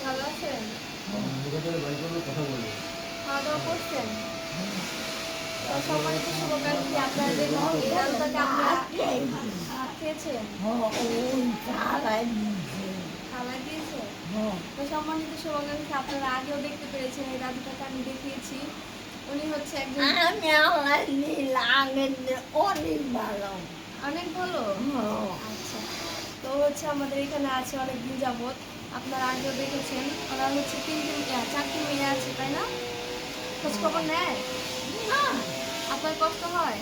ভালো আছেন? খাওয়া দাওয়া করছেন? সম্মানিত শুভকাঙ্ক্ষী, আপনারা যে এই ডালটাকে আপনারা খেয়েছেন, খাবার দিয়েছে। তো সম্মানিত শুভকাঙ্ক্ষী, আপনারা আগেও দেখতে পেরেছেন এই দাদুটাকে আমি দেখিয়েছি। উনি হচ্ছে একজন অনেক ভালো। আচ্ছা, তো হচ্ছে আমাদের এখানে আছে অনেক দিন যাবত। আপনারা আগেও দেখেছেন ওনার হচ্ছে 4টি মেয়ে আছে, তাই না? খোঁজ খবর নেয়? আপনার কষ্ট হয়?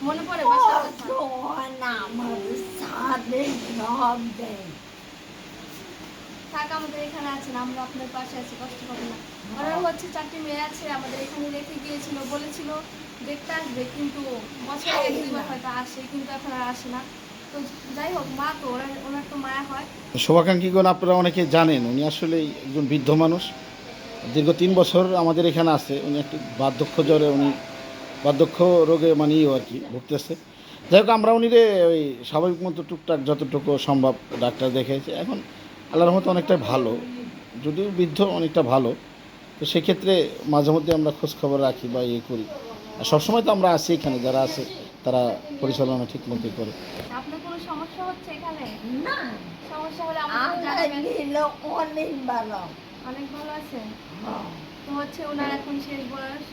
মনে পড়ে বাসার কথা? থাক, আমাদের এখানে আছেন, আমরা আপনার পাশে আছি, কষ্ট পাবেন না। ওনার হচ্ছে 4টি মেয়ে আছে, আমাদের এখানে রেখে গিয়েছিল, বলেছিল দেখতে আসবে, কিন্তু বছরে 1-2বার হয়তো আসে, কিন্তু এখন আর আসে না। তো যাই হোক, মা তো ওনার তো মায়া হয়। শুভাকাঙ্ক্ষীগণ, আপনারা অনেকে জানেন উনি আসলে একজন বৃদ্ধ মানুষ। দীর্ঘ 3 বছর আমাদের এখানে আছে। উনি একটি বার্ধক্য জ্বরে, উনি বার্ধক্য রোগে মানে আর কি ভুগতেছে। যাই হোক, আমরা উনিরে ওই স্বাভাবিক মতো টুকটাক যতটুকু সম্ভব ডাক্তার দেখেছে। এখন আল্লাহর মতো অনেকটা ভালো, যদিও বৃদ্ধ অনেকটা ভালো। তো সেক্ষেত্রে মাঝে মধ্যে আমরা খোঁজখবর রাখি বা ইয়ে করি। আর সবসময় তো আমরা আছি এখানে, যারা আছে তারা পরিচালনা ঠিক মতোই করে। আপনার কোনো সমস্যা হচ্ছে এখানে? না, সমস্যা হলে আমাকে জানাবেন। অনেক ভালো আছেন। তো হচ্ছে ওনার এখন শেষ বয়স,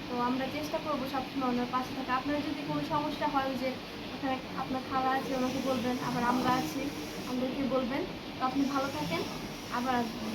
তো আমরা চেষ্টা করবো সবসময় ওনার পাশে থাকা। আপনার যদি কোনো সমস্যা হয়, যে ওখানে আপনার খালা আছে, ওনাকে বলবেন, আবার আমরা আছি, আমাদেরকে বলবেন। তো আপনি ভালো থাকেন, আবার আসবেন।